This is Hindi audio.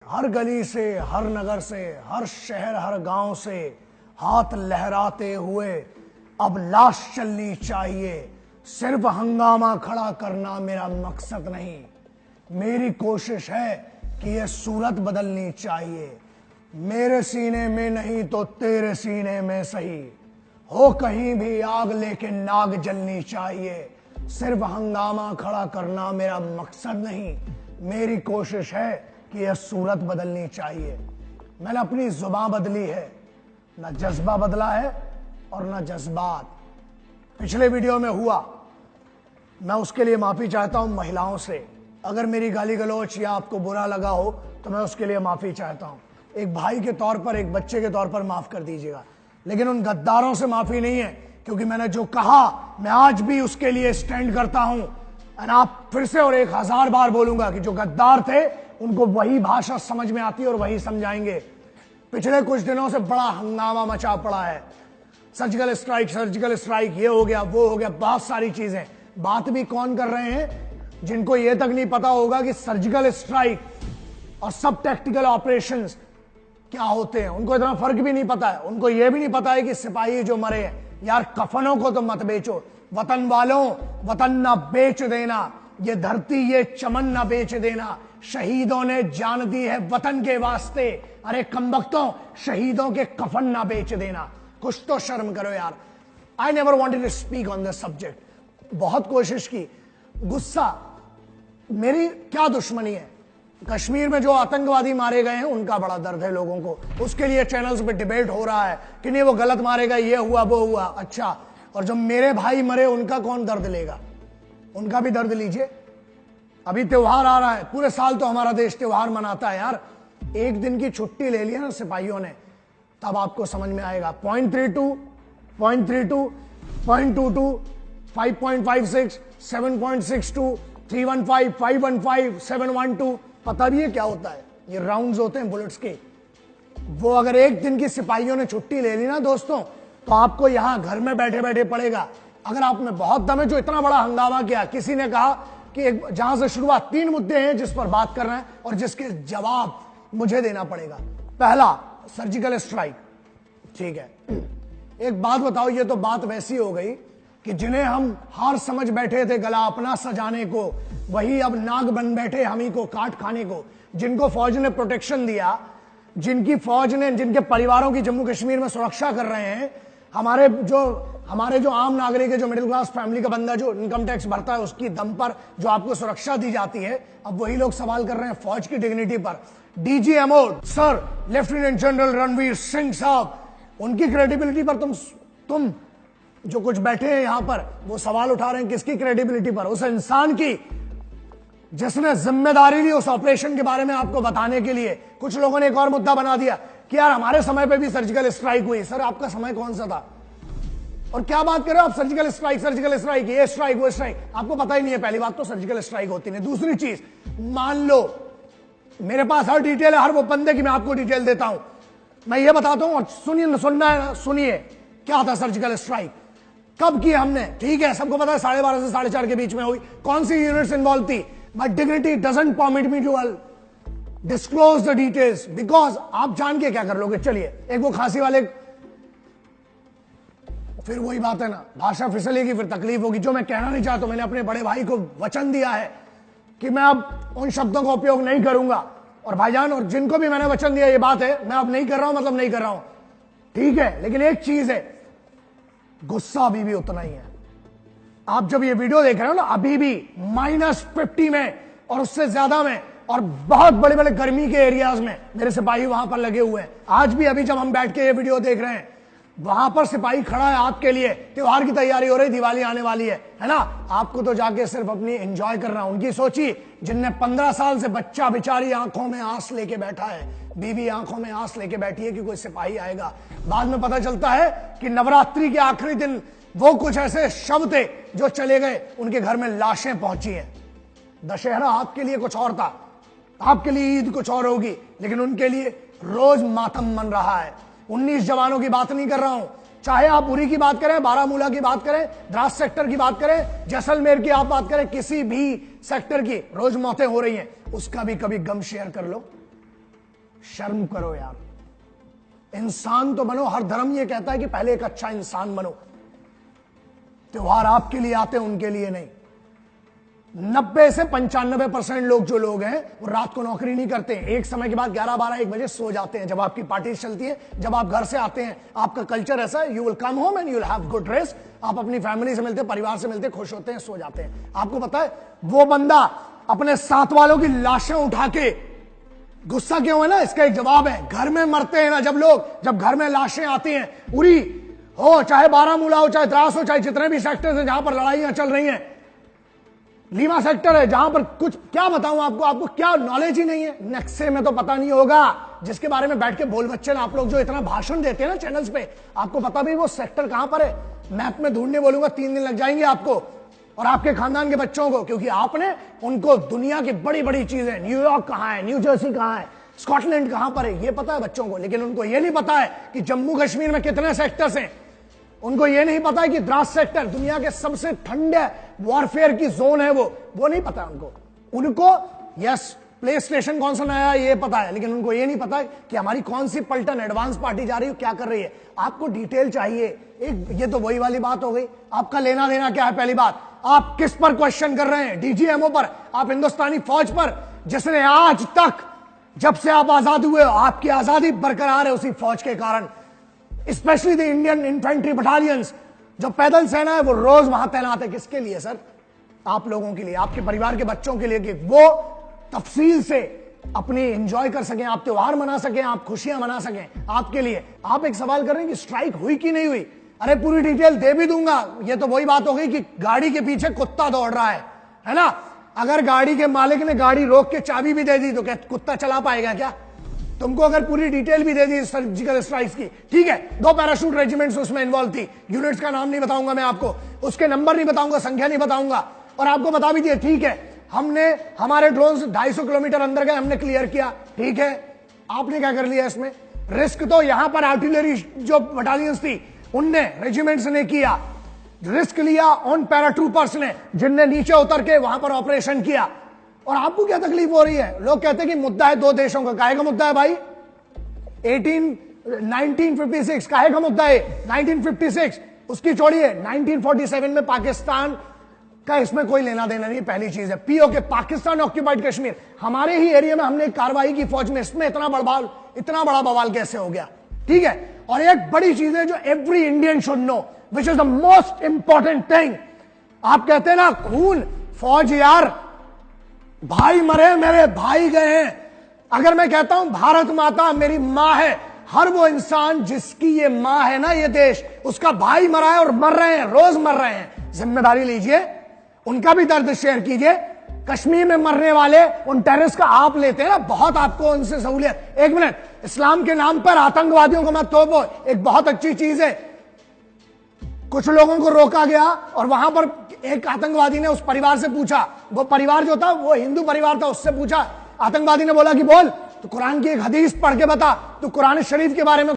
हर गली से, हर नगर से, हर शहर, हर गांव से हाथ लहराते हुए अब लाश चलनी चाहिए। सिर्फ हंगामा खड़ा करना मेरा मकसद नहीं, मेरी कोशिश है कि यह सूरत बदलनी चाहिए। मेरे सीने में नहीं तो तेरे सीने में सही, हो कहीं भी आग लेके नाग जलनी चाहिए। सिर्फ हंगामा खड़ा करना मेरा मकसद नहीं, मेरी कोशिश है कि यह सूरत बदलनी चाहिए। मैंने अपनी जुबान बदली है, ना जज्बा बदला है और ना जज्बात। पिछले वीडियो में हुआ, मैं उसके लिए माफी चाहता हूं महिलाओं से। अगर मेरी गाली गलौच या आपको बुरा लगा हो तो मैं उसके लिए माफी चाहता हूं। एक भाई के तौर पर, एक बच्चे के तौर पर माफ कर दीजिएगा, लेकिन उन गद्दारों से माफी नहीं है, क्योंकि मैंने जो कहा मैं आज भी उसके लिए स्टैंड करता हूं। और आप फिर से और 1000 बार बोलूंगा कि जो गद्दार थे उनको वही भाषा समझ में आती है और वही समझाएंगे। पिछले कुछ दिनों से बड़ा हंगामा मचा पड़ा है, सर्जिकल स्ट्राइक, ये हो गया, वो हो गया, बहुत सारी चीजें। बात भी कौन कर रहे हैं? जिनको ये तक नहीं पता होगा कि सर्जिकल स्ट्राइक और सब टैक्टिकल ऑपरेशंस क्या होते हैं, उनको इतना फर्क भी नहीं पता है। उनको यह भी नहीं पता है कि सिपाही जो मरे हैं, यार कफनों को तो मत बेचो, वतन वालों, वतन ना बेच देना, ये धरती ये चमन ना बेच देना। शहीदों ने जान दी है वतन के वास्ते, अरे कमबख्तों, शहीदों के कफन ना बेच देना। कुछ तो शर्म करो यार। I never wanted to speak on this subject, बहुत कोशिश की। गुस्सा, मेरी क्या दुश्मनी है? कश्मीर में जो आतंकवादी मारे गए हैं उनका बड़ा दर्द है लोगों को, उसके लिए चैनल्स पे डिबेट हो रहा है कि नहीं वो गलत मारे गए, ये हुआ वो हुआ। अच्छा, और जो मेरे भाई मरे उनका कौन दर्द लेगा? उनका भी दर्द लीजिए। अभी त्योहार आ रहा है, पूरे साल तो हमारा देश त्योहार मनाता है यार। एक दिन की छुट्टी ले लिया ना सिपाहियों ने, तब आपको समझ में आएगा। 0.32, 0.32, 0.22, 5.56, 7.62, 315, 515, 712, पता भी है क्या होता है? ये राउंड्स होते हैं बुलेट्स के। वो अगर एक दिन की सिपाहियों ने छुट्टी ले ली ना दोस्तों, तो आपको यहां घर में बैठे बैठे पड़ेगा। अगर आप में बहुत दम है, जो इतना बड़ा हंगामा किया, किसी ने कहा कि एक जहां से शुरुआत, 3 मुद्दे हैं जिस पर बात करना है और जिसके जवाब मुझे देना पड़ेगा। पहला, सर्जिकल स्ट्राइक, ठीक है। एक बात बताओ, ये तो बात वैसी हो गई कि जिन्हें हम हार समझ बैठे थे गला अपना सजाने को, वही अब नाग बन बैठे हम ही को काट खाने को। जिनको फौज ने प्रोटेक्शन दिया, जिनकी फौज ने, जिनके परिवारों की जम्मू कश्मीर में सुरक्षा कर रहे हैं, हमारे जो आम नागरिक है, जो मिडिल क्लास फैमिली का बंदा जो इनकम टैक्स भरता है, उसकी दम पर जो आपको सुरक्षा दी जाती है, अब वही लोग सवाल कर रहे हैं फौज की डिग्निटी पर। DGMO sir lieutenant general Ranveer Singh साहब, उनकी क्रेडिबिलिटी पर तुम जो कुछ बैठे हैं यहां पर, वो सवाल उठा रहे हैं। किसकी क्रेडिबिलिटी पर? उस इंसान की जिसने जिम्मेदारी ली उस ऑपरेशन के बारे में आपको बताने के लिए। कुछ लोगों ने एक और मुद्दा बना दिया कि यार हमारे समय पे भी सर्जिकल स्ट्राइक हुई। सर आपका समय कौन सा था? और क्या बात कर रहे हो आप? सर्जिकल स्ट्राइक, ये स्ट्राइक, वो स्ट्राइक, आपको पता ही नहीं है। पहली बात तो सर्जिकल स्ट्राइक होती नहीं। दूसरी चीज, मान लो मेरे पास हर डिटेल है, हर वो बंदे की मैं आपको डिटेल देता हूं, मैं ये बताता हूं, और सुनिए क्या था सर्जिकल स्ट्राइक, कब की हमने, ठीक है, सबको पता है 12:30 से 4:30 के बीच में हुई। कौन सी यूनिट्स इन्वॉल्व थी? My dignity doesn't permit me to disclose the details, because आप जान के क्या कर लोगे। चलिए, एक वो खांसी वाले, फिर वही बात है ना, भाषा फिसलेगी, फिर तकलीफ होगी। जो मैं कहना नहीं चाहता, मैंने अपने बड़े भाई को वचन दिया है कि मैं अब उन शब्दों का उपयोग नहीं करूंगा। और भाईजान, और जिनको भी मैंने वचन दिया, ये बात है, मैं अब नहीं कर रहा हूं, मतलब नहीं कर रहा हूं, ठीक है। लेकिन एक चीज है, गुस्सा अभी भी उतना ही है। आप जब ये वीडियो देख रहे हो ना, अभी भी -50 में और उससे ज्यादा में, और बहुत बड़े बड़े गर्मी के एरियाज में मेरे सिपाही वहां पर लगे हुए हैं। आज भी, अभी जब हम बैठ के ये वीडियो देख रहे हैं, वहां पर सिपाही खड़ा है आपके लिए। त्योहार की तैयारी हो रही, दिवाली आने वाली है ना। आपको तो जाके सिर्फ अपनी एंजॉय करना। उनकी सोची, जिनने 15 साल से बच्चा बेचारी आंखों में आंस लेके बैठा है, बीवी आंखों में आंस लेके बैठी है कि कोई सिपाही आएगा। बाद में पता चलता है कि नवरात्रि के आखिरी दिन वो कुछ ऐसे शव थे जो चले गए, उनके घर में लाशें पहुंची हैं। दशहरा आपके लिए कुछ और था, आपके लिए ईद कुछ और होगी, लेकिन उनके लिए रोज मातम मन रहा है। 19 जवानों की बात नहीं कर रहा हूं, चाहे आप उरी की बात करें, बारामूला की बात करें, द्रास सेक्टर की बात करें, जैसलमेर की आप बात करें, किसी भी सेक्टर की रोज मौतें हो रही हैं, उसका भी कभी गम शेयर कर लो। शर्म करो यार, इंसान तो बनो। हर धर्म ये कहता है कि पहले एक अच्छा इंसान बनो। त्योहार आपके लिए आते हैं, उनके लिए नहीं। 90 से 95% लोग जो लोग हैं वो रात को नौकरी नहीं करते हैं। एक समय के बाद 11, 12, 1 बजे सो जाते हैं। जब आपकी पार्टी चलती है, जब आप घर से आते हैं, आपका कल्चर ऐसा है, you will come home and you will have good rest. आप अपनी फैमिली से मिलते, परिवार से मिलते, खुश होते हैं, सो जाते हैं। आपको पता है वो बंदा अपने साथ वालों की लाशें उठा के गुस्सा क्यों है ना, इसका एक जवाब है। घर में मरते हैं ना जब लोग, जब घर में लाशें आती हैं, उरी हो, चाहे बारामूला हो, चाहे द्रास हो, चाहे जितने भी सेक्टर्स हैं जहां पर लड़ाइयां चल रही हैं, लीमा सेक्टर है जहां पर कुछ, क्या बताऊं आपको क्या नॉलेज ही नहीं है। नक्शे में तो पता नहीं होगा, जिसके बारे में बैठ के बोल बच्चे ना आप लोग जो इतना भाषण देते हैं ना चैनल्स पे, आपको पता भी वो सेक्टर कहां पर है। मैप में ढूंढने बोलूंगा 3 दिन लग जाएंगे आपको और आपके खानदान के बच्चों को, क्योंकि आपने उनको दुनिया की बड़ी बड़ी चीजें, न्यूयॉर्क कहां है, न्यू जर्सी कहां है, स्कॉटलैंड कहां पर है, ये पता है बच्चों को। लेकिन उनको ये नहीं पता है कि जम्मू कश्मीर में कितने सेक्टर्स हैं। उनको यह नहीं पता है कि द्रास सेक्टर दुनिया के सबसे ठंडे वॉरफेयर की जोन है, वो नहीं पता उनको यस प्ले स्टेशन कौन सा नया है ये पता है, लेकिन उनको ये नहीं पता है कि हमारी कौन सी पलटन एडवांस पार्टी जा रही है, क्या कर रही है। आपको डिटेल चाहिए। एक ये तो वही वाली बात हो गई, आपका लेना देना क्या है। पहली बात, आप किस पर क्वेश्चन कर रहे हैं, डीजीएमओ पर, आप हिंदुस्तानी फौज पर, जिसने आज तक जब से आप आजाद हुए हो, आपकी आजादी बरकरार है उसी फौज के कारण। Specially the Indian infantry battalions, जो पैदल सेना है, वो रोज वहां तैनात है। किसके लिए सर? आप लोगों के लिए, आपके परिवार के बच्चों के लिए, कि वो तफसील से अपनी एंजॉय कर सकें, आप त्योहार मना सकें, आप खुशियां मना सकें। आपके लिए आप एक सवाल कर रहे हैं कि स्ट्राइक हुई कि नहीं हुई। अरे पूरी डिटेल दे भी दूंगा। ये तो वही बात हो गई कि गाड़ी के पीछे कुत्ता दौड़ रहा है ना। अगर गाड़ी के मालिक ने गाड़ी रोक के चाबी भी दे दी तो क्या कुत्ता चला पाएगा क्या? तुमको अगर पूरी डिटेल भी दे दी सर्जिकल स्ट्राइक्स की, ठीक है, 2 पैराशूट रेजिमेंट्स उसमें इन्वॉल्व थी। यूनिट्स का नाम नहीं बताऊंगा मैं आपको, उसके नंबर नहीं बताऊंगा, संख्या नहीं बताऊंगा, और आपको बता भी दिया, ठीक है, हमने हमारे ड्रोन 250 किलोमीटर अंदर गए, हमने क्लियर किया, ठीक है। आपने क्या कर लिया इसमें? रिस्क तो यहां पर आर्टिलरी जो बटालियंस थी उनने, रेजिमेंट्स ने किया, रिस्क लिया ऑन पैराट्रूपर्स ने, जिनने नीचे उतर के वहां पर ऑपरेशन किया। और आपको क्या तकलीफ हो रही है? लोग कहते हैं कि मुद्दा है 2 देशों का। काहे का मुद्दा है भाई? 1956 काहे का मुद्दा है? 1956 उसकी छोड़िए, 1947 में पाकिस्तान का इसमें कोई लेना देना नहीं। पहली चीज है पीओके, पाकिस्तान ऑक्यूपाइड कश्मीर, हमारे ही एरिया में हमने कार्रवाई की फौज में, इसमें इतना बड़ा बवाल कैसे हो गया? ठीक है। और एक बड़ी चीज है जो every Indian should know, which is the most important thing. आप कहते हैं ना खून, फौज यार, भाई मरे, मेरे भाई गए हैं। अगर मैं कहता हूं भारत माता मेरी मां है, हर वो इंसान जिसकी ये मां है ना, ये देश, उसका भाई मरा है और मर रहे हैं, रोज मर रहे हैं। जिम्मेदारी लीजिए, उनका भी दर्द शेयर कीजिए। कश्मीर में मरने वाले उन टेररिस्ट का आप लेते हैं ना, बहुत आपको उनसे सहूलियत। 1 मिनट, इस्लाम के नाम पर आतंकवादियों को मत तोपो, एक बहुत अच्छी चीज है। कुछ लोगों को रोका गया और वहां पर एक आतंकवादी ने उस परिवार से पूछा, वो परिवार जो था वो हिंदू परिवार था, उससे पूछा, आतंकवादी ने बोला कि बोल, तो कुरान की एक हदीस पढ़ के बता, तो कुरान शरीफ के बारे में